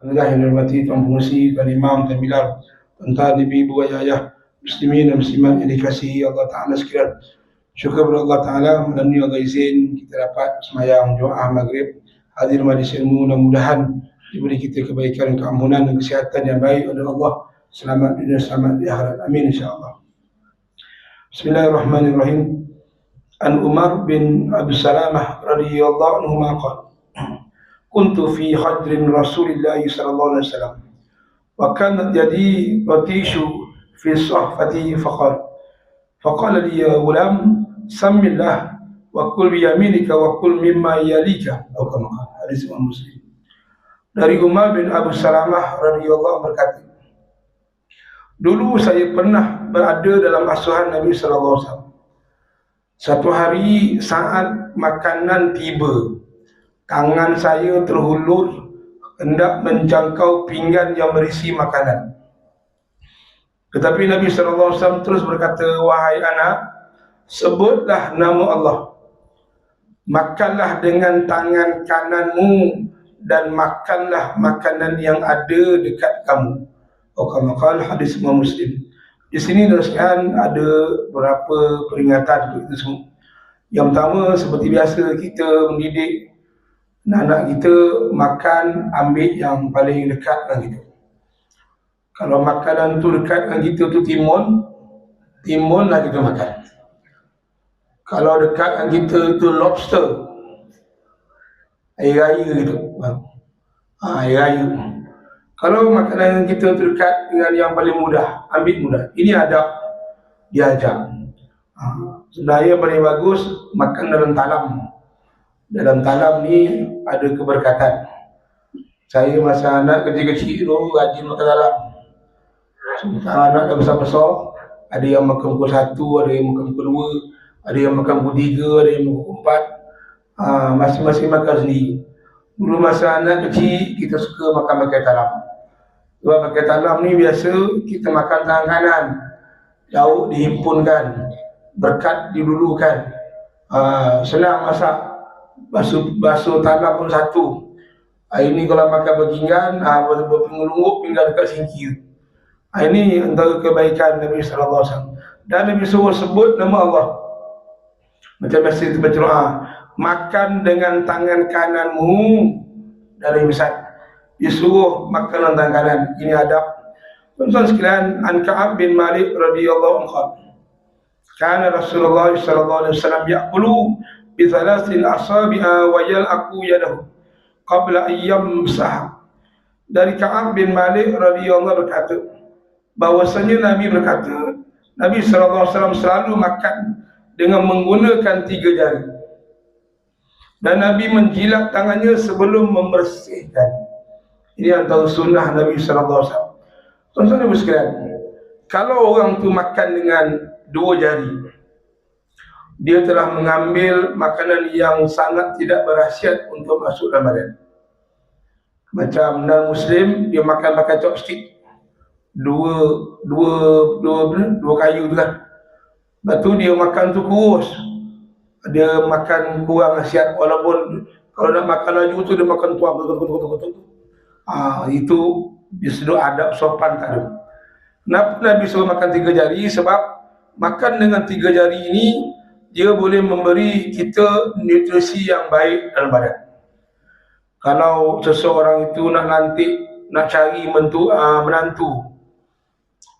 Allah yang dirahmati Tuan Pengurusi, Tuan Imam, Tuan Bilal, tuan-tuan, ibu-ibu, ayah-ayah, muslimin dan muslimat yang dikasihi Allah Ta'ala sekalian. Syukur kepada Allah Ta'ala melalui Allah izin kita dapat semayang Jumaat Maghrib, hadir majlis ilmu, mudah-mudahan diberi kita kebaikan, keampunan dan kesihatan yang baik oleh Allah. Selamat di dunia, selamat di akhirat. Amin insyaAllah. Bismillahirrahmanirrahim. An Umar bin Abi Salamah radhiyallahu anhu qala kuntu fi hajrin Rasulillah sallallahu alaihi wasallam wa kanat yadi batishu fi sahfati faqala li ya ghulam samillah wa kul bi yaminika wa kul mimma yalika atau kama qala. Hadis Muslim. Dari Umar bin Abu Salamah radhiyallahu anhu berkata, dulu saya pernah berada dalam asuhan Nabi sallallahu alaihi wasallam. Satu hari saat makanan tiba, tangan saya terhulur hendak menjangkau pinggan yang berisi makanan. Tetapi Nabi SAW terus berkata, wahai anak, sebutlah nama Allah. Makanlah dengan tangan kananmu dan makanlah makanan yang ada dekat kamu. Qala hadis Muslim. Di sini teruskan ada beberapa peringatan untuk itu semua. Yang pertama, seperti biasa kita mendidik anak kita makan, ambil yang paling dekat dengan kita. Kalau makanan tu dekat dengan kita tu timun lah kita makan. Kalau dekat dengan kita tu lobster, air raya gitu. Air raya. Kalau makanan kita tu dekat dengan yang paling mudah, ambil mudah. Ini adab diajar. Sebenarnya yang paling bagus makan dalam talam. Dalam talam ni ada keberkatan. Saya masa anak kecil-kecil tu rajin makan talam. Anak dah besar-besar, ada yang makan pukul 1, ada yang makan pukul 2, ada yang makan pukul 3, ada yang makan pukul 4. Masing-masing makan sendiri. Dulu masa anak kecil kita suka makan pakai talam. Sebab pakai talam ni biasa kita makan tangan kanan, lauk dihimpunkan, berkat didulukan, senang masak. Basuh talam pun satu. Ini kalau makan berpinggan, berpinggan pinggan dekat singkir. Ini antara kebaikan Nabi SAW. Dan Nabi suruh sebut nama Allah. Macam biasa kita baca doa, makan dengan tangan kananmu dari besar. Disuruh makan dengan tangan kanan. Ini adab. Tuan-tuan sekalian, An Ka'ab bin Malik radhiyallahu anhu. Kana Rasulullah sallallahu alaihi wasallam ya'kulu bi thalathin asabi'a wa yal'aqu yadahu qabla an yamsah. Dari Ka'ab bin Malik radhiyallahu berkata, bahwasanya Nabi berkata, Nabi sallallahu alaihi wasallam selalu makan dengan menggunakan 3 jari. Dan Nabi menjilat tangannya sebelum membersihkan. Ini antara sunnah Nabi sallallahu alaihi wasallam. Tuan-tuan ibu sekalian, kalau orang tu makan dengan 2 jari, dia telah mengambil makanan yang sangat tidak berkhasiat untuk masuk dalam badan. Macam non-Muslim, dia makan pakai chopstick, dua kayu tu kan. Lepas tu dia makan tu kurus, dia makan kurang khasiat. Walaupun kalau nak makan laju tu dia makan tuang. Itu disebut adab sopan tak ada. Kenapa Nabi suruh makan 3 jari? Sebab makan dengan 3 jari ini dia boleh memberi kita nutrisi yang baik dalam badan. Kalau seseorang itu nak cari menantu,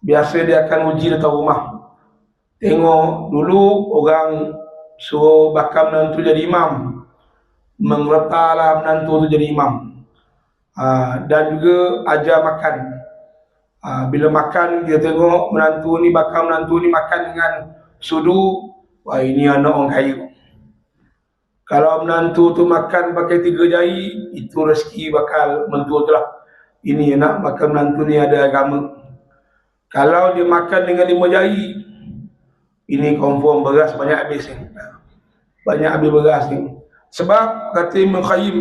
biasa dia akan uji datang rumah. Tengok dulu orang suruh bakal menantu jadi imam, mengletaklah menantu tu jadi imam. Dan juga ajar makan. Bila makan dia tengok menantu ni makan dengan sudu, wah ini anak orang kaya. Kalau menantu tu makan pakai 3 jari, itu rezeki bakal mentua tu lah. Ini nak makan menantu ni ada agama. Kalau dia makan dengan 5 jari, ini confirm beras banyak habis ni. Banyak habis beras ni. Sebab kata Ibn Qayyim,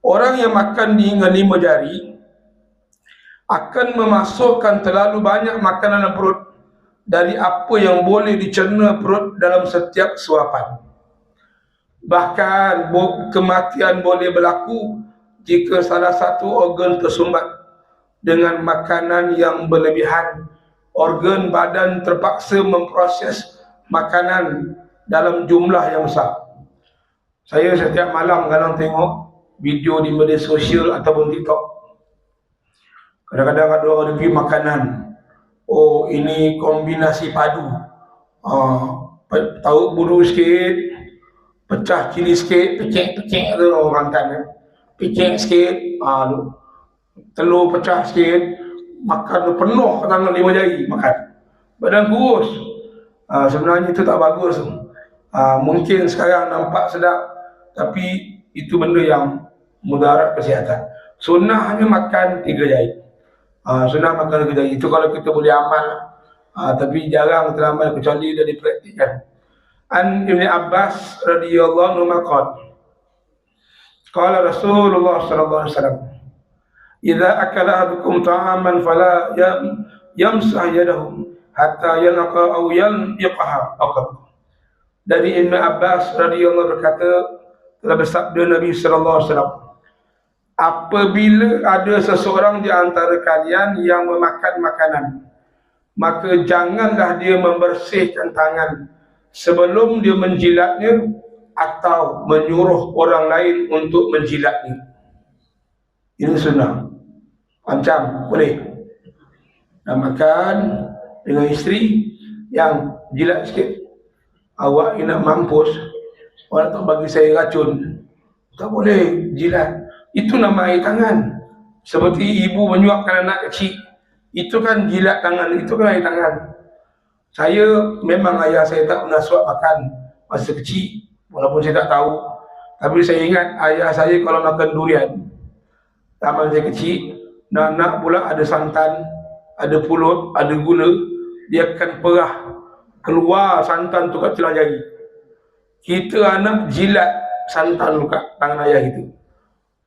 orang yang makan dengan 5 jari akan memasukkan terlalu banyak makanan dalam perut dari apa yang boleh dicerna perut dalam setiap suapan. Bahkan kematian boleh berlaku jika salah satu organ tersumbat dengan makanan yang berlebihan, organ badan terpaksa memproses makanan dalam jumlah yang besar. Saya setiap malam kadang tengok video di media sosial ataupun TikTok. Kadang-kadang ada orang review makanan. Oh, ini kombinasi padu. Tahu buru sikit, pecah cili sikit, pecek-pecek tu orang kan. Pecek sikit, telur pecah sikit, makan tu penuh tangan 5 jari makan. Badan kurus. Sebenarnya itu tak bagus. Mungkin sekarang nampak sedap, tapi itu benda yang mudarat kesihatan. Sunnahnya makan 3 jari. Sunnah makan 3 jari. Itu kalau kita boleh amal. Tapi jarang kita amal kecuali dah dipraktikkan. An Ibn Abbas radhiyallahu anhu maqala qala Rasulullah sallallahu alaihi wasallam, "Idza akala ahadukum ta'aman fala yamsah yadahu hatta yalqa aw yanqiqaha." Dari Ibn Abbas radhiyallahu berkata, telah bersabda Nabi sallallahu alaihi wasallam, apabila ada seseorang di antara kalian yang memakan makanan, maka janganlah dia membersihkan tangan sebelum dia menjilatnya atau menyuruh orang lain untuk menjilatnya. Ini sunnah. Macam boleh nak makan dengan isteri yang jilat sikit, awak nak mampus, orang tak bagi saya racun, tak boleh jilat. Itu nama air tangan. Seperti ibu menyuapkan anak kecil, itu kan jilat tangan, itu kan air tangan. Saya memang ayah saya tak pernah suap makan masa kecil, walaupun saya tak tahu. Tapi saya ingat ayah saya kalau makan durian, zaman saya kecil, nak pula ada santan, ada pulut, ada gula, dia akan perah keluar santan tu kat celah jari. Kita anak jilat santan tu kat tangan ayah itu.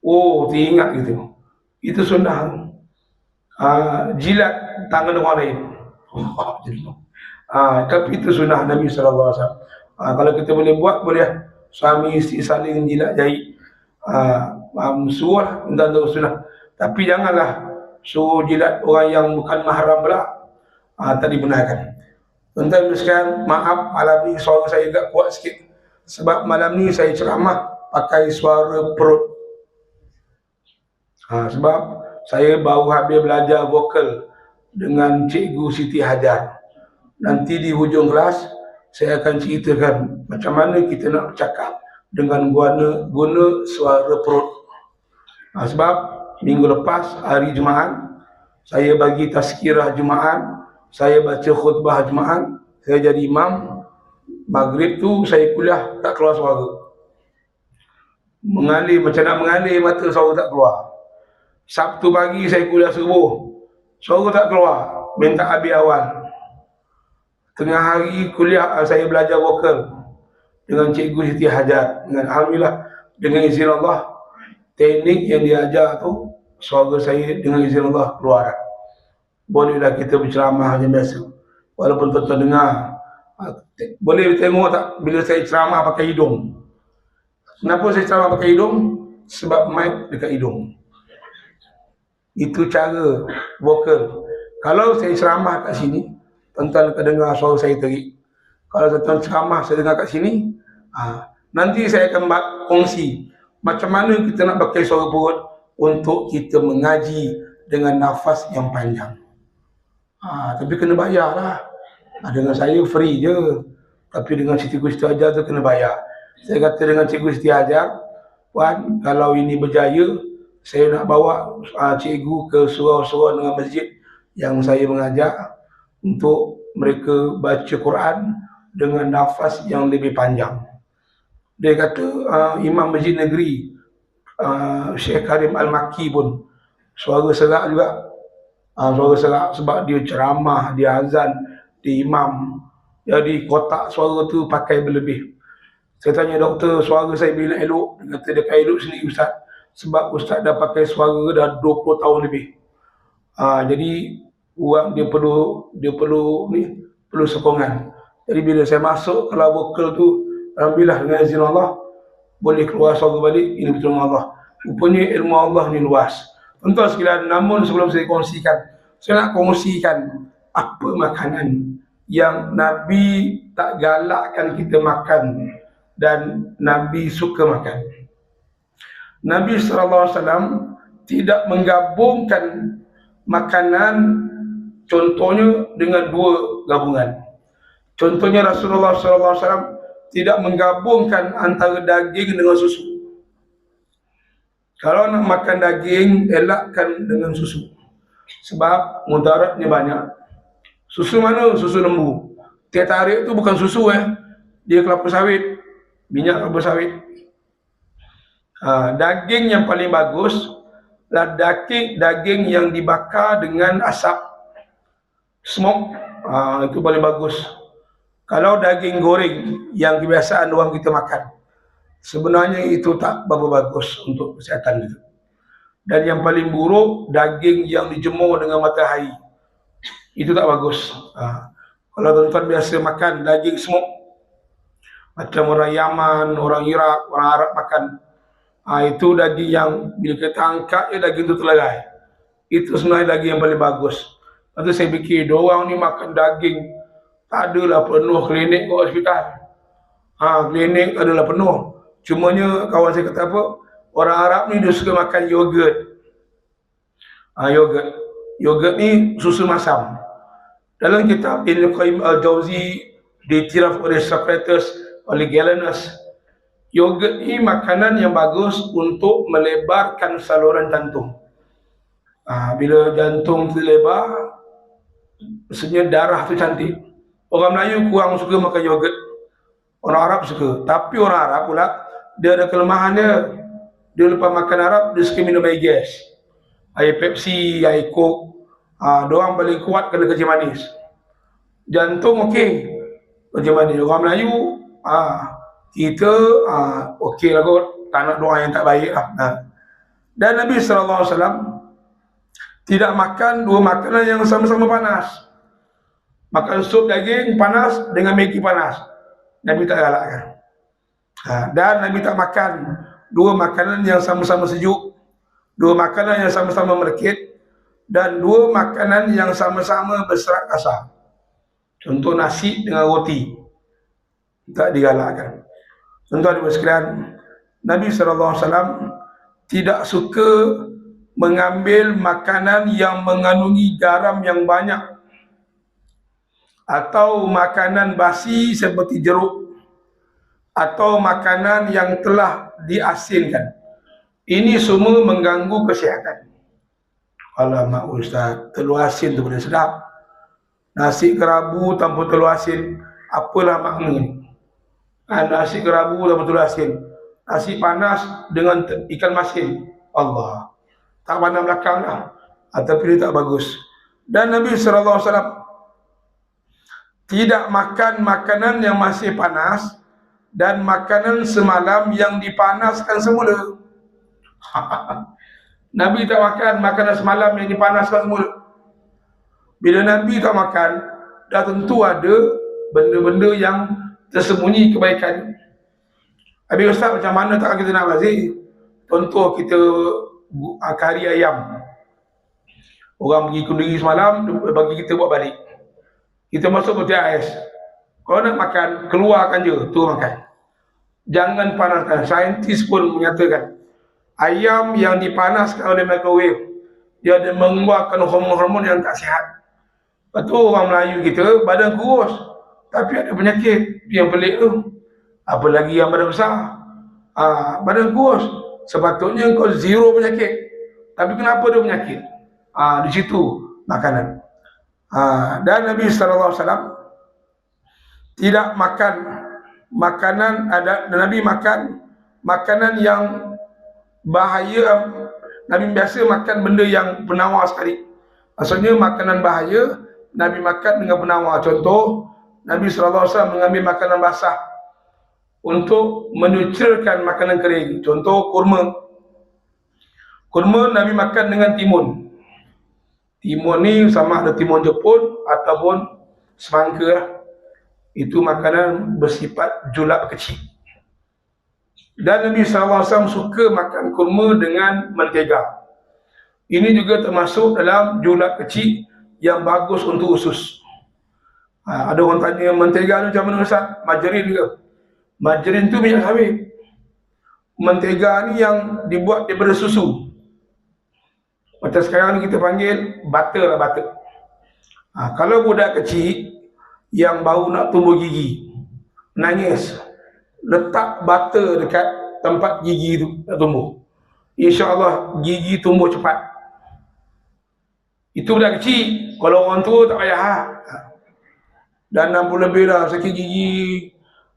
Oh, teringat gitu. Itu sunnah. Jilat tangan orang lain. Tapi itu sunnah Nabi SAW. Kalau kita boleh buat, boleh suami isteri saling jilat jari. Suruh tentang sunnah. Tapi janganlah suruh jilat orang yang bukan mahram pula. Tak dibenarkan. Tuan-tuan sekalian, maaf malam ni suara saya agak kuat sikit. Sebab malam ni saya ceramah pakai suara perut. Sebab saya baru habis belajar vokal dengan Cikgu Siti Hajar. Nanti di hujung kelas saya akan ceritakan macam mana kita nak bercakap dengan guna suara perut. Sebab minggu lepas hari Jumaat saya bagi tazkirah Jumaat, saya baca khutbah Jumaat, saya jadi imam. Maghrib tu saya kuliah tak keluar suara. Mengalir macam nak mengalir, mata suara tak keluar. Sabtu pagi saya kuliah subuh, suara tak keluar, minta habis awal. Tengah hari kuliah saya belajar vokal dengan Cikgu Siti Hajar. Dengan alhamdulillah, dengan izin Allah, teknik yang diajar tu suara saya dengan izin Allah keluar. Bolehlah kita berceramah macam biasa. Walaupun tuan-tuan dengar, boleh tengok tak bila saya ceramah pakai hidung. Kenapa saya ceramah pakai hidung? Sebab mic dekat hidung. Itu cara vokal. Kalau saya ceramah kat sini, tuan-tuan akan dengar suara saya terik. Kalau tuan-tuan ceramah saya dengar kat sini, nanti saya akan kongsi macam mana kita nak pakai suara perut untuk kita mengaji dengan nafas yang panjang. Tapi kena bayar lah. Dengan saya free je. Tapi dengan Cikgu Siti Hajar tu kena bayar. Saya kata dengan Cikgu Siti Hajar, Puan, kalau ini berjaya, saya nak bawa cikgu ke surau-surau dengan masjid yang saya mengajar untuk mereka baca Quran dengan nafas yang lebih panjang. Dia kata Imam Masjid Negeri Syekh Karim Al-Makki pun suara serak juga. Suara serak sebab dia ceramah, dia azan, dia imam. Jadi kotak suara tu pakai berlebih. Saya tanya doktor, suara saya bila elok? Dia kata dia elok sendiri Ustaz. Sebab Ustaz dah pakai suara dah 20 tahun lebih. Jadi orang dia perlu sokongan. Jadi bila saya masuk kalau vokal tu, alhamdulillah dengan izin Allah boleh keluar suara balik, ini betul Allah. Rupanya ilmu Allah ni luas. Tuan-tuan sekalian, namun sebelum saya kongsikan, saya nak kongsikan apa makanan yang Nabi tak galakkan kita makan dan Nabi suka makan. Nabi SAW tidak menggabungkan makanan contohnya dengan dua gabungan. Contohnya Rasulullah SAW tidak menggabungkan antara daging dengan susu. Kalau nak makan daging, elakkan dengan susu. Sebab mudaratnya banyak. Susu mana? Susu lembu. Teh tarik tu bukan susu dia kelapa sawit, minyak kelapa sawit. Daging yang paling bagus lah daging yang dibakar dengan asap, smoke. Itu paling bagus. Kalau daging goreng yang kebiasaan orang kita makan, sebenarnya itu tak berapa bagus untuk kesihatan kita. Dan yang paling buruk, daging yang dijemur dengan matahari, itu tak bagus. Kalau tuan-tuan biasa makan daging smoke, macam orang Yaman, orang Iraq, orang Arab makan, itu daging yang bila kita angkat daging itu terlerai. Itu sebenarnya daging yang paling bagus. Lepas tu saya fikir, diorang ni makan daging tak adalah penuh klinik ke hospital. Klinik tak adalah penuh. Cumanya kawan saya kata apa, orang Arab ni dia suka makan yogurt. Yogurt ni susu masam. Dalam kitab Ibn Qayyim al-Jauzi diiktiraf oleh Socrates, oleh Galenus, yogurt ni makanan yang bagus untuk melebarkan saluran jantung. Bila jantung terlebar, maksudnya darah tu cantik. Orang Melayu kurang suka makan yogurt, orang Arab suka. Tapi orang Arab pula, dia ada kelemahan dia. Dia lepas makan Arab, dia suka minum air gas, air Pepsi, air Coke. Diorang paling kuat kena kerja manis. Jantung okey, kerja manis. Orang Melayu, kita okey lah kot, tak nak doa yang tak baik lah. Dan Nabi SAW tidak makan dua makanan yang sama-sama panas. Makan sup daging panas dengan Maggi panas, Nabi tak galakkan. Dan Nabi tak makan dua makanan yang sama-sama sejuk, dua makanan yang sama-sama merekit, dan dua makanan yang sama-sama berserat kasar. Contoh nasi dengan roti, tak digalakkan. Tuan-tuan dan sekalian, Nabi SAW tidak suka mengambil makanan yang mengandungi garam yang banyak, atau makanan basi seperti jeruk, atau makanan yang telah diasinkan. Ini semua mengganggu kesihatan. Alamak Ustaz, telur asin tu boleh sedap. Nasi kerabu tanpa telur asin, apalah makna ni? Nasi kerabu tanpa telur asin, nasi panas dengan ikan masin, Allah, tak pandang belakang lah. Tapi dia tak bagus. Dan Nabi SAW tidak makan makanan yang masih panas dan makanan semalam yang dipanaskan semula. Nabi tak makan makanan semalam yang dipanaskan semula. Bila Nabi tak makan, dah tentu ada benda-benda yang tersembunyi kebaikan. Habis Ustaz, macam mana tak kita nak bazir? Contoh kita kari ayam, orang pergi Kenduri semalam, bagi kita buat balik, kita masuk peti ais. Kalau nak makan, keluarkan je, tu makan. Jangan panaskan. Saintis pun menyatakan, ayam yang dipanaskan oleh microwave, dia ada mengeluarkan hormon-hormon yang tak sihat. Lepas tu orang Melayu kita badan kurus, tapi ada penyakit yang pelik tu. Apalagi yang badan besar, badan kurus. Sepatutnya kau zero penyakit, tapi kenapa dia penyakit? Di situ makanan. Dan Nabi SAW tidak makan makanan, Nabi makan makanan yang bahaya. Nabi biasa makan benda yang penawar sekali. Maksudnya makanan bahaya Nabi makan dengan penawar. Contoh, Nabi SAW mengambil makanan basah untuk menyucirkan makanan kering. Contoh kurma. Kurma Nabi makan dengan timun. Timun ni sama ada timun Jepun ataupun semangka. Itu makanan bersifat julap kecil. Dan Nabi SAW suka makan kurma dengan mentega. Ini juga termasuk dalam julat kecil yang bagus untuk usus. Ada orang tanya, mentega ni macam mana Ustaz? Margarin ke? Margarin tu minyak sawit. Mentega ni yang dibuat daripada susu. Macam sekarang ni kita panggil butter lah, butter. Kalau budak kecil yang baru nak tumbuh gigi, nangis, letak butter dekat tempat gigi tu nak tumbuh, InsyaAllah gigi tumbuh cepat. Itu budak kecil. Kalau orang tua tak payah. Dah 60 lebih dah sakit gigi,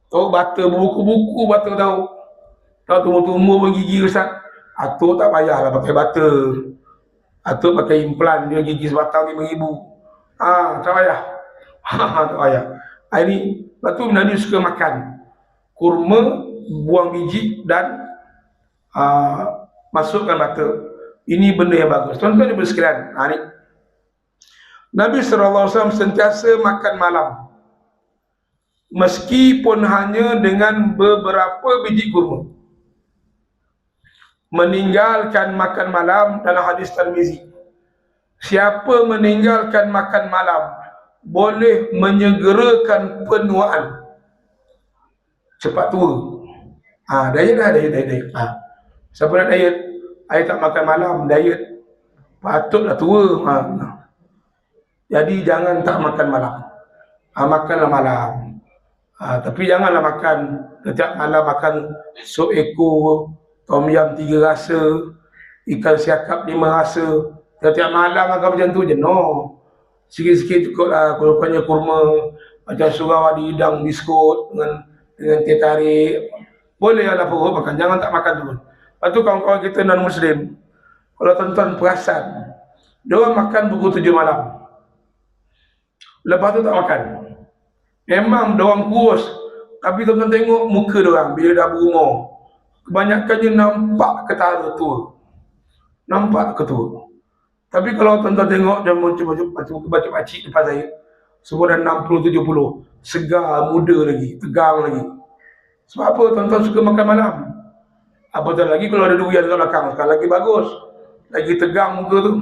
tahu butter, buku-buku butter tahu tumbuh pun gigi Ustaz. Atuk tak payahlah pakai butter. Atuk pakai implan, dia gigi sebatang 5,000. Tak payah. Tak payah. Ini lepas tu Nabi suka makan kurma, buang biji dan masukkan butter. Ini benda yang bagus. Tuan-tuan dan puan sekalian, ni Nabi SAW sentiasa makan malam, meskipun hanya dengan beberapa biji kurma. Meninggalkan makan malam dalam hadis Tirmizi, siapa meninggalkan makan malam boleh menyegerakan penuaan, cepat tua. Diet dah, diet. Siapa nak diet? Saya tak makan malam, diet, patutlah tua. Jadi jangan tak makan malam. Makanlah malam. Tapi janganlah makan setiap malam makan sup ekor, tom yam 3 rasa, ikan siakap 5 rasa. Setiap malam makan macam tu je, no. Sikit-sikit cukup lah. Kurangnya kurma, macam surau ada hidang biskut dengan teh tarik. Boleh lah perut makan, jangan tak makan tu. Lepas tu kawan-kawan kita non-Muslim, kalau tuan-tuan perasan, dia orang makan pukul 7 malam, lepas tu tak makan. Memang dia orang kurus, tapi tuan-tuan tengok muka dia orang bila dah berumur, kebanyakannya nampak ketara tua. Nampak ketua. Tapi kalau tuan-tuan tengok dia macam pakcik depan saya, semua dah 60-70, segar, muda lagi, tegang lagi. Sebab apa? Tuan-tuan suka makan malam. Apatah lagi kalau ada durian kat belakang, sekarang lagi bagus, lagi tegang muka tu.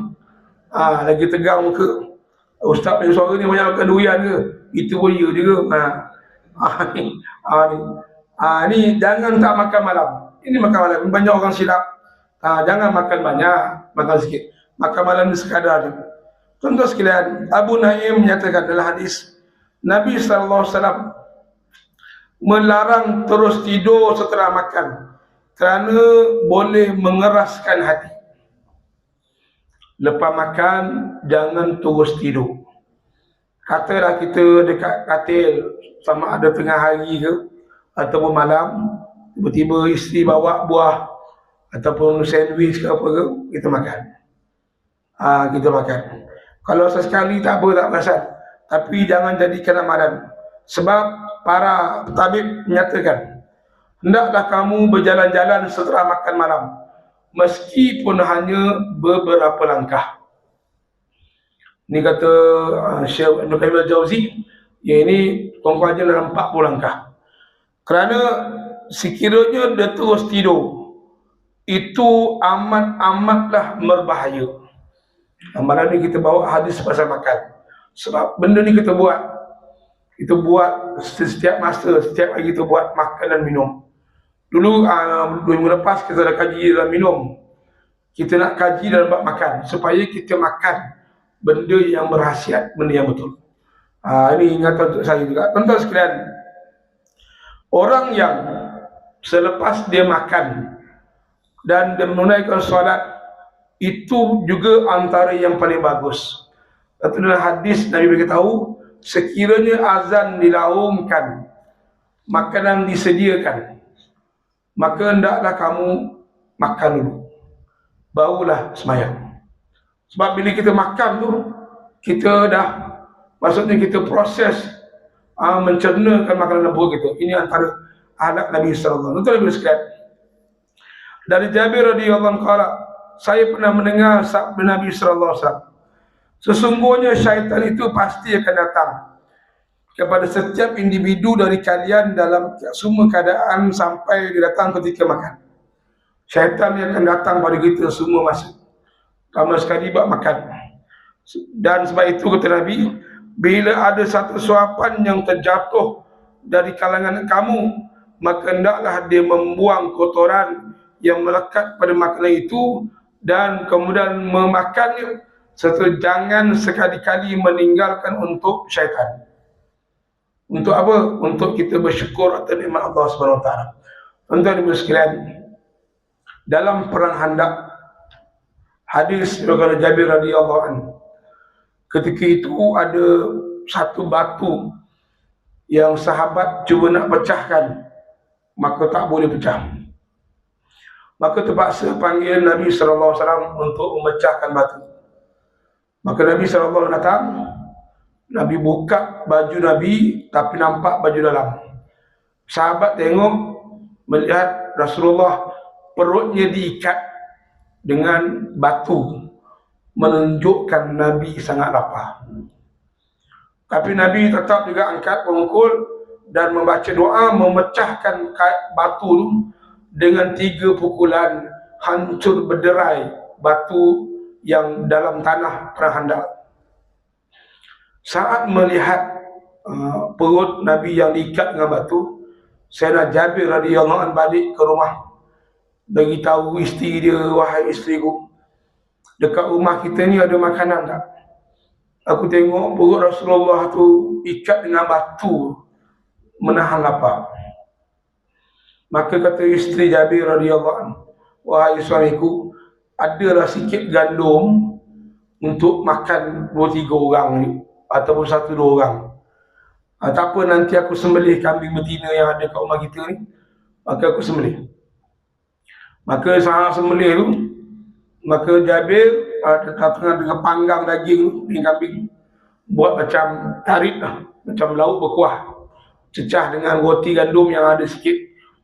Lagi tegang muka. Ustaz punya suara ni banyak makan durian ke? Itu pun ya juga. Ni jangan tak makan malam. Ini makan malam, banyak orang silap. Jangan makan banyak, makan sikit. Makan malam ni sekadar je. Tuan-tuan sekalian, Abu Naim menyatakan dalam hadis, Nabi SAW melarang terus tidur setelah makan kerana boleh mengeraskan hati. Lepas makan, jangan terus tidur. Katalah kita dekat katil, sama ada tengah hari ke ataupun malam, tiba-tiba isteri bawa buah ataupun sandwich ke apa ke, kita makan. Kita makan. Kalau sesekali tak apa, tak perasan. Tapi jangan jadikan amalan. Sebab para tabib menyatakan, hendaklah kamu berjalan-jalan setelah makan malam, meskipun hanya beberapa langkah. Ini kata Syekh Ibn Qayyim Al-Jauzi, yang ini tuan-tuan dalam 40 langkah. Kerana sekiranya dia terus tidur, itu amat-amatlah berbahaya. Malam ni kita bawa hadis pasal makan. Sebab benda ni kita buat setiap masa, setiap hari kita buat makan dan minum. Dulu 2 minggu lepas kita dah kaji dalam minum. Kita nak kaji dalam bab makan, supaya kita makan benda yang berkhasiat, benda yang betul. Ini ingatan untuk saya juga. Tuan-tuan sekalian, orang yang selepas dia makan dan dia menunaikan solat, itu juga antara yang paling bagus. Itu dalam hadis Nabi beritahu, sekiranya azan dilaungkan, makanan disediakan, maka hendaklah kamu makan dulu, barulah sembahyang. Sebab bila kita makan tu, kita dah, maksudnya kita proses mencernakan makanan dalam perut kita. Ini antara adab Nabi SAW. Betul Nabi sekalian. Dari Jabir radhiyallahu anhu, saya pernah mendengar sabda Nabi SAW, sesungguhnya syaitan itu pasti akan datang kepada setiap individu dari kalian dalam semua keadaan sampai dia datang ketika makan. Syaitan yang akan datang pada kita semua masa. Pertama sekali buat makan. Dan sebab itu kata Nabi, bila ada satu suapan yang terjatuh dari kalangan kamu, maka hendaklah dia membuang kotoran yang melekat pada makanan itu dan kemudian memakannya, serta jangan sekali-kali meninggalkan untuk syaitan. Untuk apa? Untuk kita bersyukur atas nikmat Allah SWT. Tuan-tuan ibu sekalian, dalam perang Khandaq, hadis daripada Jabir radhiyallahu anhu, ketika itu ada satu batu yang sahabat cuba nak pecahkan, maka tak boleh pecah. Maka terpaksa panggil Nabi SAW untuk memecahkan batu. Maka Nabi SAW datang, Nabi buka baju Nabi tapi nampak baju dalam. Sahabat tengok, melihat Rasulullah perutnya diikat dengan batu, menunjukkan Nabi sangat lapar. Tapi Nabi tetap juga angkat pemukul dan membaca doa memecahkan batu itu dengan 3 pukulan, hancur berderai batu yang dalam tanah perang Khandaq. Saat melihat perut Nabi yang diikat dengan batu, Sayyidina Jabir radhiyallahu anhu balik ke rumah, bagi tahu isteri dia, wahai isteriku, dekat rumah kita ni ada makanan tak? Aku tengok perut Rasulullah tu ikat dengan batu, menahan lapar. Maka kata isteri Jabir radhiyallahu anhu, wahai suamiku, adalah sikit gandum untuk makan 2-3 orang ni, ataupun 1-2 orang. Tak apa, nanti aku sembelih kambing betina yang ada kat rumah kita ni, maka aku sembelih. Maka saat sembelih tu, maka Jabir tengah dengan panggang daging kambing, buat macam tarik lah, macam lauk berkuah, cecah dengan roti gandum yang ada sikit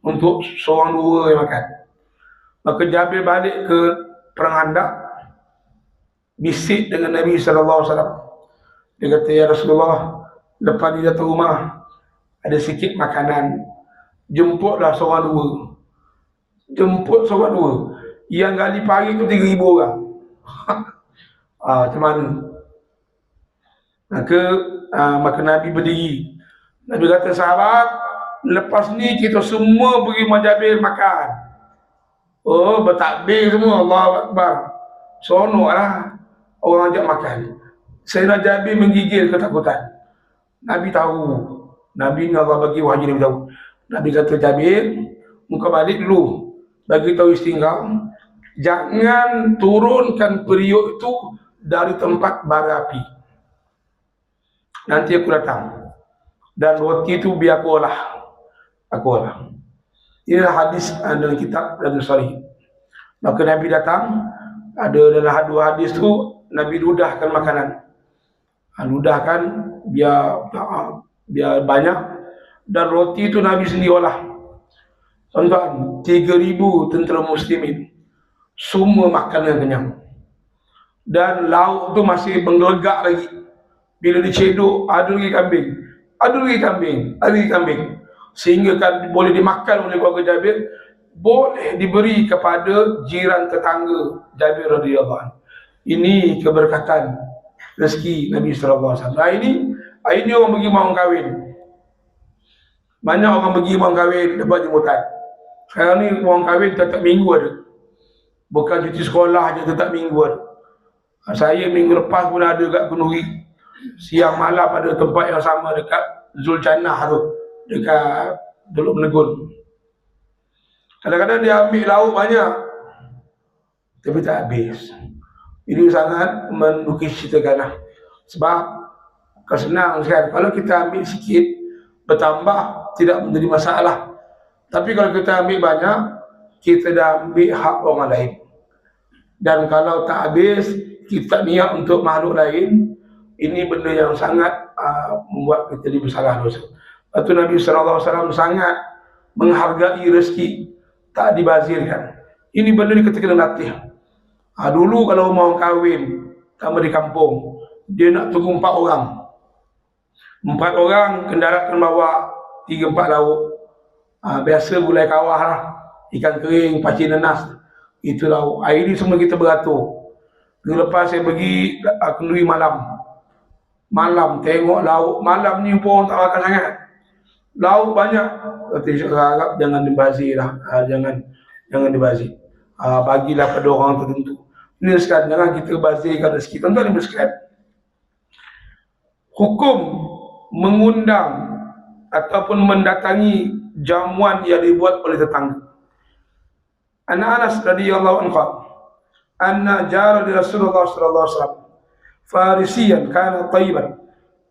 untuk seorang 2 yang makan. Maka Jabir balik ke perang Khandaq, bisik dengan Nabi SAW. Dia kata, ya Rasulullah, lepas dia datang rumah, ada sikit makanan, jemputlah seorang 2. Jemput seorang 2. Yang gali pagi tu 3,000 orang. Macam mana? Maka Nabi berdiri. Nabi kata, sahabat, lepas ni kita semua pergi rumah Jabir makan. Oh, bertakbir semua, Allahu Akbar. Seronok lah orang ajak makan. Sayyidina Jabir menggigil ketakutan. Nabi tahu. Nabi ni Allah bagi wahyu, Nabi tahu. Nabi kata, Jabir, muka balik dulu. Bagi tahu isteri kau, jangan turunkan periuk itu dari tempat bara api. Nanti aku datang. Dan roti itu biar aku olah. Aku olah. Inilah hadis dalam kitab Riyadhus Shalihin. Maka Nabi datang, ada dalam 2 hadis tu Nabi ludahkan makanan. Ludahkan biar banyak, dan roti itu Nabi sendiri olah. Tuan-tuan, 3,000 tentera muslimin semua makan dengan kenyang. Dan lauk tu masih menggelegak lagi. Bila diceduk, ada lagi kambing, ada lagi kambing, ada lagi kambing. Sehingga kan boleh dimakan oleh keluarga Jabir, boleh diberi kepada jiran tetangga Jabir radhiyallahu anhu. Ini keberkatan rezeki Nabi sallallahu alaihi wasallam. Ini orang pergi mahu kahwin. Banyak orang pergi mahu kahwin dapat jemputan. Sekarang ni orang kahwin tetap minggu ada. Bukan cuti sekolah je, tetap minggu ada. Saya minggu lepas pun ada kat Kenuri. Siang malam ada tempat yang sama dekat Zuljanah tu, dekat Teluk Menegun. Kadang-kadang dia ambil lauk banyak, tapi tak habis. Ini sangat mendukisitakan lah. Sebab kesenang kan, kalau kita ambil sikit, bertambah tidak menjadi masalah. Tapi kalau kita ambil banyak, kita dah ambil hak orang lain. Dan kalau tak habis, kita niat untuk makhluk lain, ini benda yang sangat membuat kita jadi bersalah dosa. Lepas Nabi SAW sangat menghargai rezeki, tak dibazirkan. Ini benda ni kita kena latih. Dulu kalau mau kahwin, sama di kampung, dia nak tunggu 4 orang. 4 orang kendaraan bawa 3-4 lauk. Biasa gulai kawah lah, ikan kering, paci nenas, itu lauk. Hari ni semua kita beratur. Minggu lepas saya pergi kenduri malam tengok lauk malam ni pun tak makan sangat, lauk banyak. Kata Syekh harap jangan dibazir lah, jangan dibazir, bagilah pada orang tertentu. Ini sekarang jangan kita bazirkan rezeki. Tuan-tuan ibu sekalian, hukum mengundang ataupun mendatangi jamuan yang dibuat oleh tetangga. Anas radhiyallahu anhu, anna jara di Rasulullah sallallahu alaihi wasallam Farisian kana tayyiban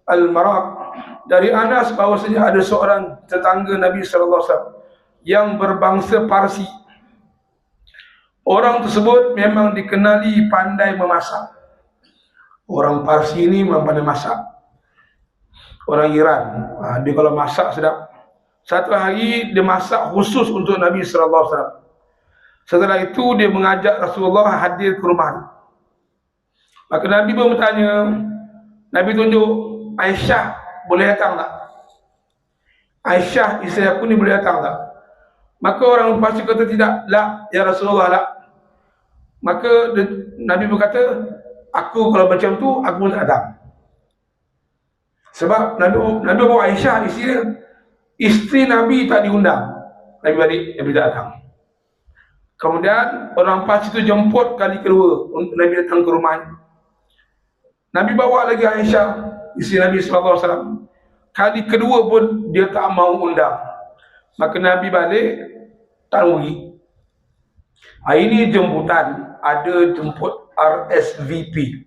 al-maraq. Dari Anas bahwasanya ada seorang tetangga Nabi sallallahu alaihi wasallam yang berbangsa Parsi. Orang tersebut memang dikenali pandai memasak. Orang Parsi ini memang pandai masak. Orang Iran, dia kalau masak sedap. Satu hari dia masak khusus untuk Nabi sallallahu alaihi wasallam. Setelah itu dia mengajak Rasulullah hadir ke rumah. Maka Nabi pun bertanya, Nabi tunjuk, Aisyah boleh datang tak? Aisyah isteri aku ni boleh datang tak? Maka orang Parsi kata tidak, la ya Rasulullah, la. Maka Nabi berkata, aku kalau macam tu aku pun tak datang. Sebab Nabi bawa Aisyah isteri Nabi tak diundang. Nabi balik, Nabi tak datang. Kemudian orang Parsi itu jemput kali kedua Nabi datang ke rumahnya. Nabi bawa lagi Aisyah, isteri Nabi sallallahu alaihi wasallam. Kali kedua pun dia tak mau undang. Maka Nabi balik, tak rugi. Ini jemputan, ada jemput RSVP,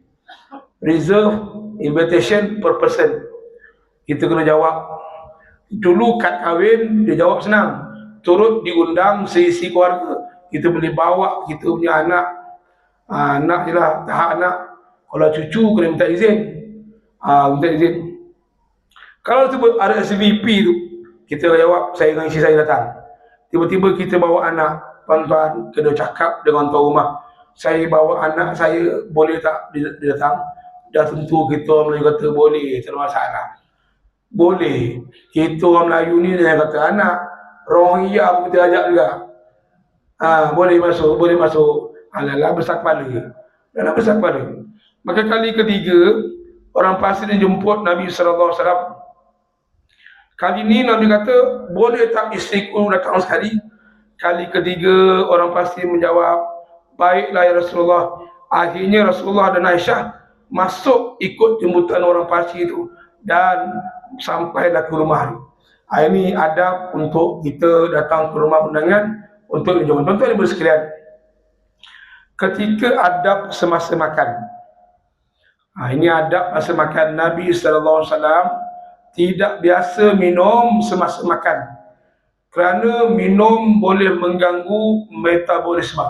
Reserve Invitation per person. Kita kena jawab. Dulu kad kahwin, dia jawab senang, turut diundang seisi keluarga. Kita boleh bawa kita punya anak, anak je lah, tahap anak. Kalau cucu kena minta izin, minta izin. Kalau sebut RSVP tu, kita jawab, saya dengan isteri saya datang. Tiba-tiba kita bawa anak, tuan-tuan kena cakap dengan tuan rumah, saya bawa anak saya, boleh tak dia datang? Dah tentu kita orang Melayu kata boleh, tak ada masalah. Boleh. Kita orang Melayu ni dia kata anak, orang iya pun kita ajak juga. Boleh masuk, boleh masuk. Alah besar kepala. Alah besar kepala. Maka kali ketiga orang Parsi dia jemput Nabi sallallahu alaihi wasallam. Kali ni Nabi kata, boleh tak isteriku datang sekali? Kali ketiga orang Parsi menjawab, baiklah ya Rasulullah. Akhirnya Rasulullah dan Aisyah masuk ikut jemputan orang Parsi itu dan sampailah ke rumah. Ini adab untuk kita datang ke rumah undangan untuk menjemput. Tuan-tuan ibu sekalian, ketika adab semasa makan. Ini adab masa makan. Nabi sallallahu alaihi wasallam tidak biasa minum semasa makan, kerana minum boleh mengganggu metabolisme.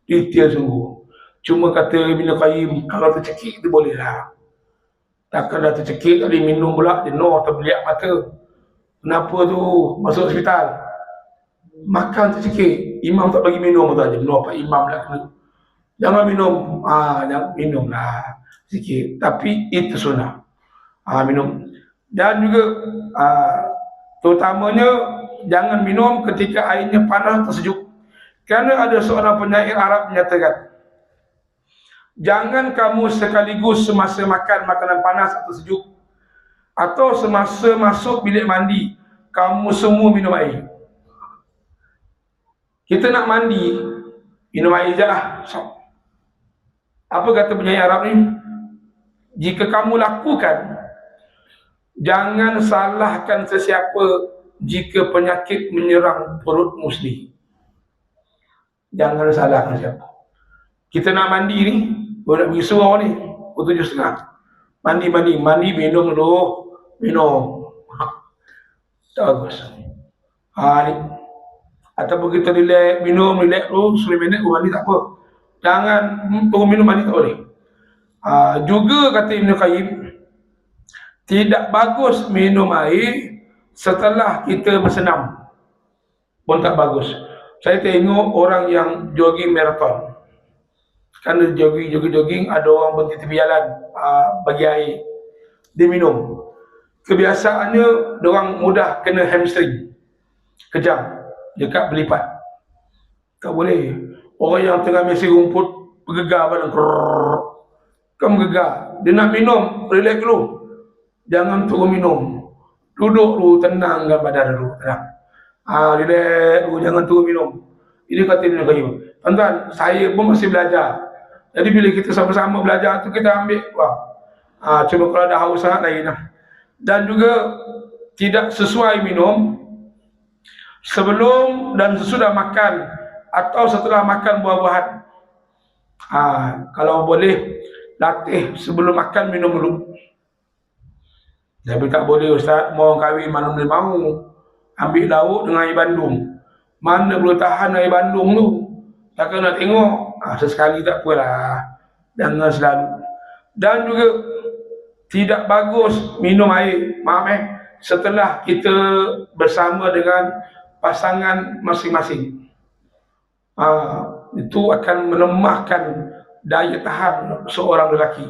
Detail sungguh. Cuma kata Ibnu Qayyim, kalau tercekik tu boleh lah. Takkan dah tercekik kali minum pula jenuh terbeliak mata. Kenapa tu? Masuk hospital. Makan tercekik, imam tak bagi minum tu, jenuh Pak Imam lah kena. Jangan minum, jangan minum lah sikit. Tapi itu sunnah, minum. Dan juga terutamanya jangan minum ketika airnya panas atau sejuk. Kerana ada seorang penyair Arab menyatakan, jangan kamu sekaligus semasa makan makanan panas atau sejuk, atau semasa masuk bilik mandi kamu semua minum air. Kita nak mandi, minum air je lah. Apa kata penyair Arab ni? Jika kamu lakukan, jangan salahkan sesiapa jika penyakit menyerang perut muslim. Jangan salahkan siapa. Kita nak mandi ni, nak pergi surau ni, pukul 7.30. Mandi, minum dulu. Minum. Tak bagus. Ni. Ataupun kita relax, minum, relax dulu, 10 minit, mandi tak apa. Jangan turun minum mandi tak boleh. Juga kata Ibnu Qayyim, tidak bagus minum air setelah kita bersenam pun tak bagus. Saya tengok orang yang jogging marathon. Kerana jogging ada orang berhenti tepi jalan bagi air. dia minum. Kebiasaannya diorang mudah kena hamstring, kejam dekat belipat. Tak boleh. Orang yang tengah mesi rumput bergegar badan, kan bergegar. Dia nak minum, relax dulu, jangan turun minum, duduk dulu, tenangkan badan dulu, tenang. Relax dulu, jangan turun minum. Ini kata Ibn Qayyim. Tuan-tuan, saya pun masih belajar. Jadi bila kita sama-sama belajar tu, kita ambil cuma kalau dah haus sangat lain lah. Dan juga tidak sesuai minum sebelum dan sesudah makan atau setelah makan buah-buahan. Kalau boleh latih sebelum makan minum dulu. Tapi tak boleh ustaz, mau orang kahwin mana boleh mau ambil lauk dengan air bandung. Mana boleh tahan air bandung tu? Takkan nak tengok. Sesekali tak apalah, jangan selalu. Dan juga tidak bagus minum air, setelah kita bersama dengan pasangan masing-masing. Itu akan melemahkan daya tahan seorang lelaki.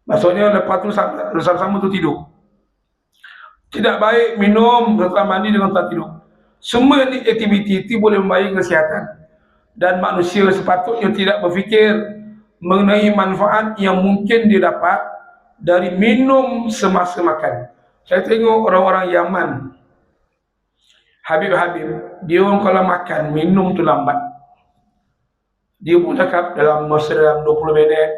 Maksudnya lepas tu sama-sama tu tidur. Tidak baik minum setelah mandi dengan tak tidur. Semua ni aktiviti itu boleh membahayakan kesihatan. Dan manusia sepatutnya tidak berfikir mengenai manfaat yang mungkin dia dapat dari minum semasa makan. Saya tengok orang-orang Yaman, Habib-habib, dia orang kalau makan, minum tu lambat. Dia pun cakap dalam 20 minit.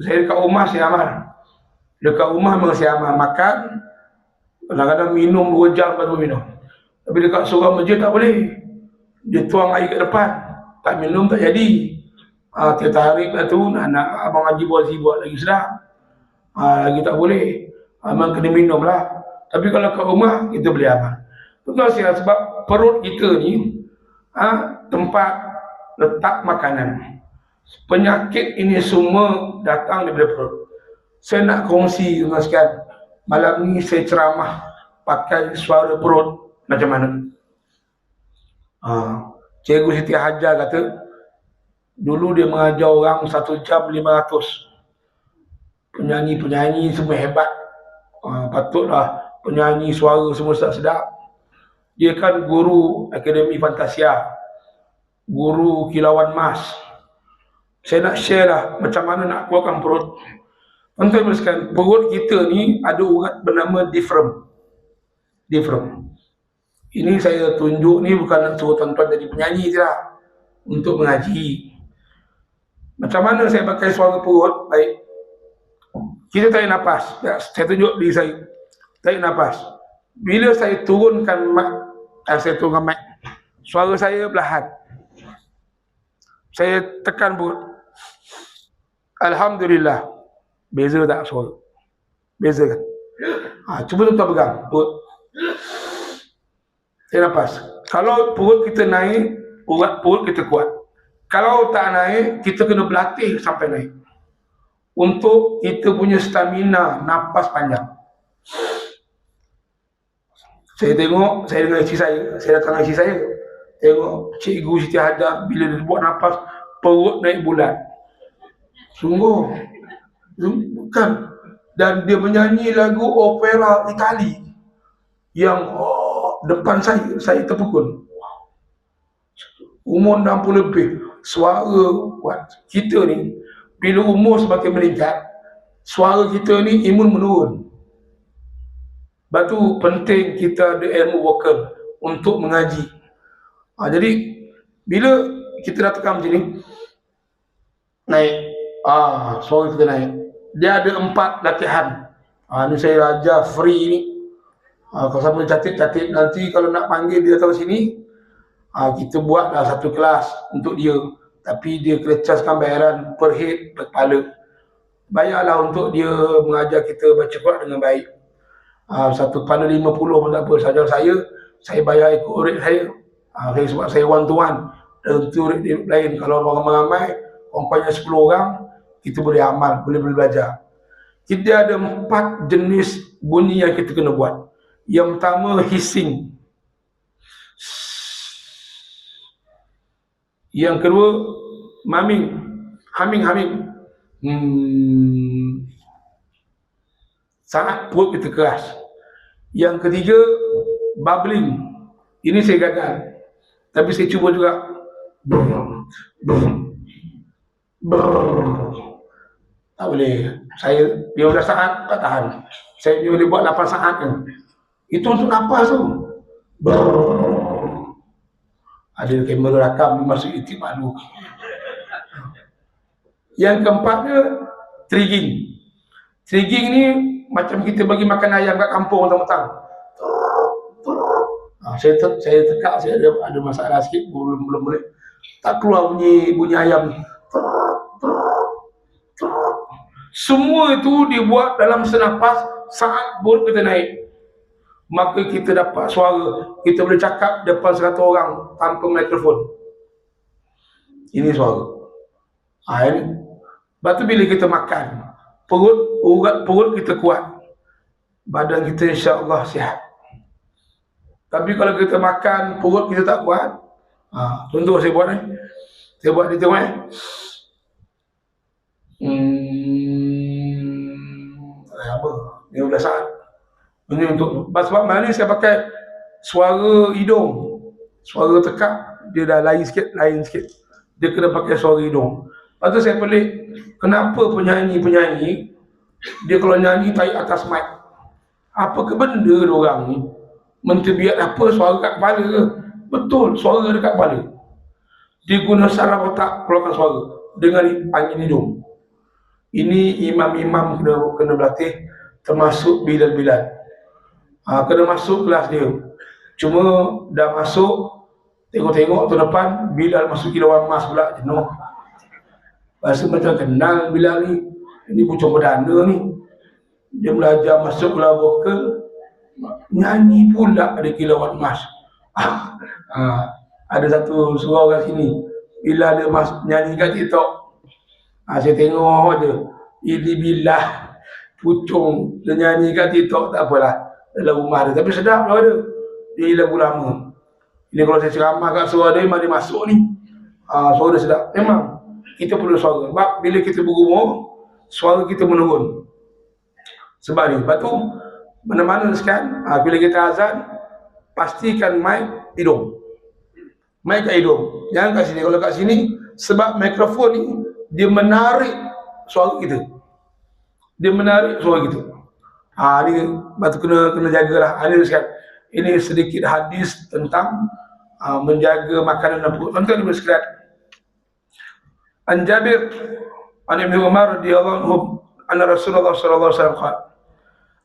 Saya dekat rumah saya amal. Dekat rumah memang saya amal. Makan, kadang-kadang minum 2 jam baru minum. Tapi dekat seorang masjid tak boleh. Dia tuang air kat depan, tak minum tak jadi. Dia tarik lah tu, nak abang Haji Bozi buat lagi sedap. Lagi tak boleh. Memang kena minum lah. Tapi kalau kat rumah, kita boleh amal. Betul saya, sebab perut kita ni tempat letak makanan. Penyakit ini semua datang daripada perut. Saya nak kongsi dengan sekalian. Malam ni saya ceramah pakai suara perut macam mana. Cikgu Siti Hajar kata, dulu dia mengajar orang 1 jam 500. Penyanyi-penyanyi semua hebat. Patutlah penyanyi suara semua sedap. Dia kan guru Akademi Fantasia, guru kilauan mas. Saya nak share lah macam mana nak kuatkan perut. Tuan-tuan, perut kita ni ada urat bernama diaphragm. Ini saya tunjuk ni bukan nak suruh tuan-tuan jadi penyanyi je lah, untuk mengaji. Macam mana saya pakai suara perut? Baik, kita tarik nafas. Saya tunjuk diri saya, tarik nafas. Bila saya turunkan mic, suara saya perlahan. Saya tekan perut. Alhamdulillah. Beza tak suara? Beza kan? Cuba tuan-tuan pegang perut. Saya nafas. Kalau perut kita naik, urat perut kita kuat. Kalau tak naik, kita kena berlatih sampai naik. Untuk kita punya stamina nafas panjang. Saya tengok, saya dengan isteri saya datang dengan isteri saya, tengok Cikgu Siti Hajar bila dia buat nafas, perut naik bulat. Sungguh, bukan. Dan dia menyanyi lagu opera Itali yang depan saya terpukul. Umur 60 lebih, suara kuat. Kita ni bila umur semakin meningkat, suara kita ni imun menurun. Sebab tu penting kita ada ilmu vokal untuk mengaji. Jadi bila kita dah tekan macam ni, naik, suara kita naik. Dia ada 4 latihan. Ni saya ajar free ni. Kalau siapa catat, nanti kalau nak panggil dia datang sini, kita buatlah 1 kelas untuk dia. Tapi dia kena chargekan bayaran per head, per kepala. Bayarlah untuk dia mengajar kita baca Quran dengan baik. 1 kepala 50 pun tak apa. Saja saya bayar ikut rate saya. Sebab saya one to one. Dan tentu rate lain. Kalau orang ramai, orang 10 orang, kita boleh amal, boleh belajar. Kita ada 4 jenis bunyi yang kita kena buat. Yang pertama, hissing. Yang kedua, humming. Sangat perut kita keras. Yang ketiga, bubbling. Ini saya gagal. Tapi saya cuba juga. Tak boleh. Saya 15 saat tak tahan. Saya boleh buat 8 saat kan. Itu untuk nafas tu. Ada kamera rakam masuk YouTube malu. Yang keempatnya, trigging. Trigging ni macam kita bagi makan ayam kat kampung petang-petang. Saya tekak, saya ada masalah sikit, belum boleh. Tak keluar bunyi ayam. Semua itu dibuat dalam senapas saat perut kita naik. Maka kita dapat suara. Kita boleh cakap depan 100 orang tanpa mikrofon. Ini suara. Ini. Lepas tu bila kita makan, urat perut kita kuat. Badan kita insya-Allah sihat. Tapi kalau kita makan, perut kita tak kuat. Contoh saya buat ni. Saya buat ni tengok apa? 15 saat. Ini untuk sebab mana saya pakai suara hidung. Suara tekak dia dah lain sikit. Dia kena pakai suara hidung. Lepas tu saya pelik, kenapa penyanyi dia kalau nyanyi tarik atas mic. Apa ke benda dia orang ni? Menterbiat apa suara kat kepala ke? Betul, suara dekat kepala. Dia guna saraf otak keluarkan suara dengan angin hidung. Ini imam-imam kena berlatih, termasuk Bilal. Kena masuk kelas dia. Cuma dah masuk, tengok tahun depan Bilal masuk kilauan emas pula, jenuh. Rasa macam kenal Bilal ni. Ini pucuk perdana ni. Dia belajar masuk pula vokal, nyanyi pula ada kilauan emas. Ada satu surau kat sini, bila dia nyanyi kat TikTok, saya tengok je, ini bila pucung dia nyanyi kat TikTok, tak apalah, dalam rumah dia, tapi sedap lah dia. Dia lagu lama. Ini kalau saya ceramah kat suara dia, memang dia masuk ni. Suara dia sedap. Memang kita perlu suara. Sebab bila kita berumur, suara kita menurun. Sebab ni. Lepas tu, mana-mana sekarang, bila kita azan, pastikan mic hidung. Mic kat hidung. Jangan kat sini. Kalau kat sini, sebab mikrofon ni, dia menarik suara kita. Dia menarik suara kita. Ni batu kena jagalah. Ini sedikit hadis tentang menjaga makanan dan perut. Tuan-tuan dan sekalian. An Jabir an Ibn Umar radhiyallahu anhu anna Rasulullah sallallahu alaihi wasallam qala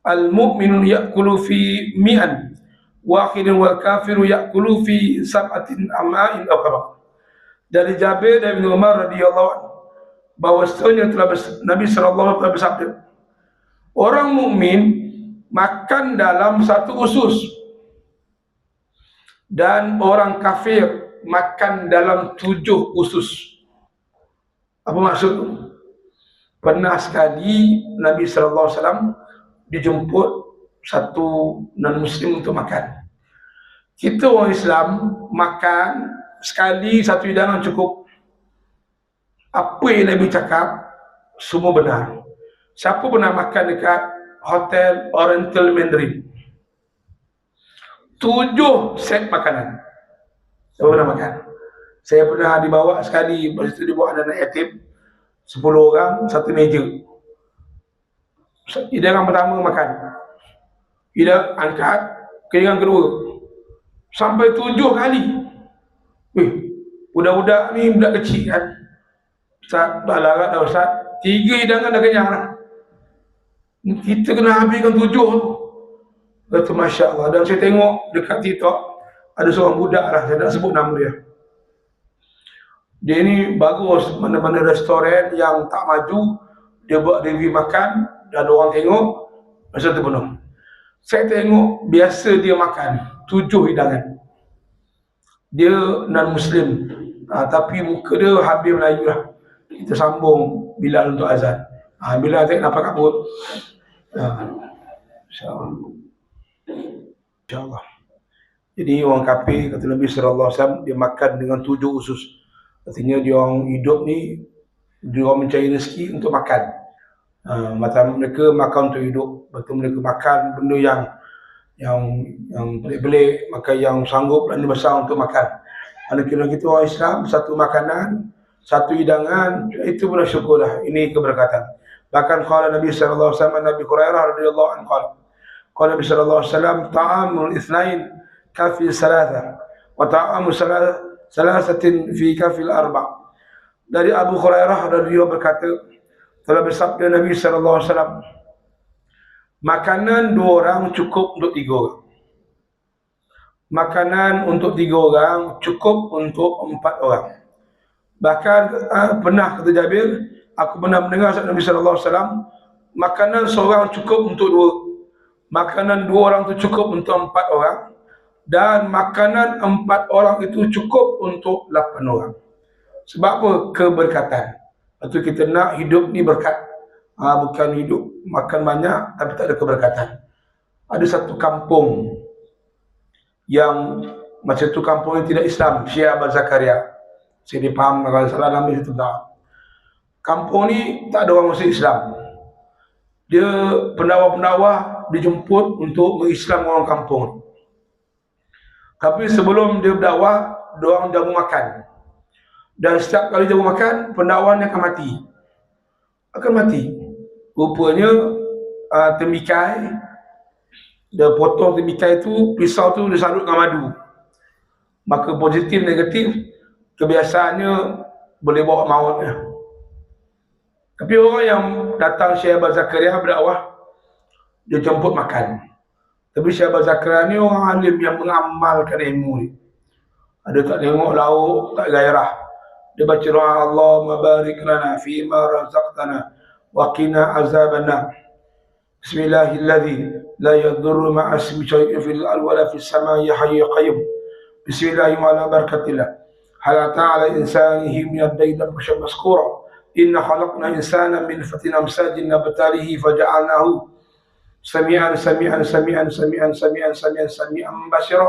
al-mu'minu ya'kulu fi mi'an wahidin wal kafiru ya'kulu fi sab'atin ama'in aw kama. Dari Jabir dan Ibn Umar radhiyallahu anhu bahwasanya Nabi sallallahu alaihi wasallam bersabda, orang mukmin makan dalam satu usus dan orang kafir makan dalam 7 usus. Apa maksud? Pernah sekali Nabi sallallahu alaihi wasallam dijemput satu non-muslim untuk makan. Kita orang Islam makan sekali satu hidangan cukup. Apa yang Nabi cakap semua benar. Siapa pernah makan dekat Hotel Oriental Mandarin? 7 set makanan. Saya pernah makan. Saya pernah dibawa sekali, lepas itu dibawa anak yatim 10 orang, satu meja. Hidangan pertama makan, hidangan angkat, hidangan kedua sampai 7 kali. Budak-budak ni budak kecil kan, Ustaz dah larat dah Ustaz, 3 hidangan dah kenyang lah. Kita kena habiskan 7 tu. Kata Masya Allah. Dan saya tengok dekat TikTok ada seorang budak lah, saya tak sebut nama dia. Dia ni bagus, mana-mana restoran yang tak maju, dia buat review makan dan orang tengok, masa tu penuh. Saya tengok biasa dia makan 7 hidangan. Dia non-Muslim, tapi muka dia habis Melayu lah. Kita sambung Bilal untuk azan. Bilal tak nampak kat perut. InsyaAllah. InsyaAllah. Jadi orang kafir, kata Nabi sallallahu alaihi wasallam, dia makan dengan 7 usus. Artinya dia orang hidup ni Dia orang mencari rezeki untuk makan. Macam mereka makan untuk hidup, betul mereka makan benda yang pelik-pelik, makan yang sanggup dan besar untuk makan. Kalau kita orang Islam, satu makanan, satu hidangan, itu pun syukurlah. Ini keberkatan. Bahkan qala Nabi sallallahu alaihi wasallam, Nabi Hurairah radhiyallahu anhu qala Nabi sallallahu alaihi wasallam, ta'amul itsnain kafi salatha wa ta'amu salasatin fi kafil arba'. Dari Abu Hurairah radhiyallahu berkata, telah bersabda Nabi sallallahu alaihi wasallam, makanan 2 orang cukup untuk 3 orang. Makanan untuk 3 orang cukup untuk 4 orang. Bahkan pernah kata Jabir, aku pernah mendengar Nabi sallallahu alaihi wasallam, makanan seorang cukup untuk 2. Makanan 2 orang itu cukup untuk 4 orang, dan makanan 4 orang itu cukup untuk 8 orang. Sebab apa? Keberkatan. Lepas tu kita nak hidup ni berkat. Bukan hidup makan banyak tapi tak ada keberkatan. Ada satu kampung yang macam tu, kampung yang tidak Islam, Syekh Abad Zakaria. Saya dipaham kalau salah nama itu tak. Kampung ni tak ada orang Muslim Islam. Dia pendakwah-pendakwah dijemput untuk mengislam orang kampung. Tapi sebelum dia berdakwah, dia orang jamu makan. Dan setiap kali jamu makan, pendakwahnya akan mati. Akan mati. Rupanya temikai, dia potong temikai tu, pisau tu dia salut dengan madu. Maka positif negatif, kebiasaannya boleh bawa mautnya. Tapi orang yang datang Syekh Abad Zakaria berdakwah, dia jemput makan. Tapi Syekh Abad Zakaria ni orang alim yang mengamalkan ilmu ni. Ada tak tengok lauk, tak gairah. Dia baca doa, Allahumma barik lana fima razaqtana wa qina azabannar. Bismillahilladzi la yadurru ma'a ismi syai'in fil ardi wa la fis samai ya hayyul qayyum. Bismillahirrahmanirrahim wa ala barakatillah. Hal ta'ala insanihi min ad-dayda mushab maskura. Inna khalaqna insana min fatin amsajin nabtalihi faja'alnahu sami'an basira.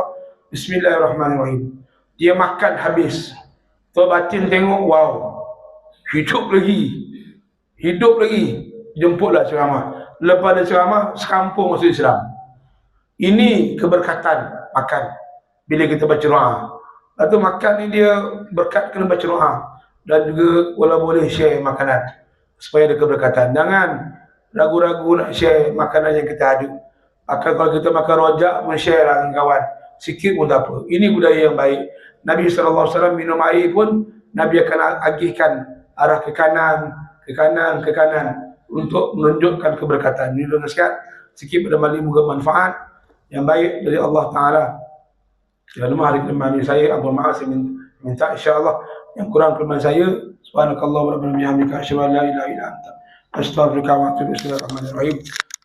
Bismillahirrahmanirrahim. Dia makan habis. Tua batin tengok, wow, hidup lagi, jemputlah ceramah. Lepas ada ceramah, sekampung masuk Islam. Ini keberkatan makan bila kita baca doa. Lepas makan ni dia berkat kena baca doa. Dan juga walau boleh share makanan supaya ada keberkatan. Jangan ragu-ragu nak share makanan yang kita ada. Akan kalau kita makan rojak pun share lah dengan kawan. Sikit pun tak apa. Ini budaya yang baik. Nabi SAW minum air pun, Nabi akan agihkan arah ke kanan untuk menunjukkan keberkatan. Ini nasihat sikit pada malam, moga manfaat yang baik dari Allah Ta'ala. Jangan lupa hari kelemahan saya, Abu Ma'as minta insyaAllah yang kurang kelemahan saya. Subhanakallah wa rabbana bihamdika asyhadu an la ilaha illa anta astaghfiruka wa atubu ilaik. Bismillahirrahmanirrahim.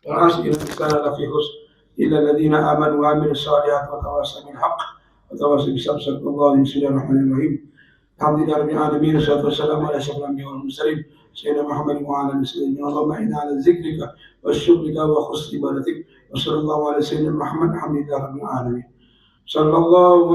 Wa as'ilul insana lafi khusr illa alladhina amanu wa amilus salihati wa tawassaw bil haqq وتواصل بالصبر. صدق الله. بسم الله الرحمن الرحيم. الحمد لله رب العالمين والصلاه والسلام على اشرف الانبياء والمرسلين سيدنا محمد وعلى اله وصحبه. اللهم اعنا على ذكرك وشكرك وحسن عبادتك. وصلى الله على سيدنا محمد. الحمد لله رب العالمين. صلى الله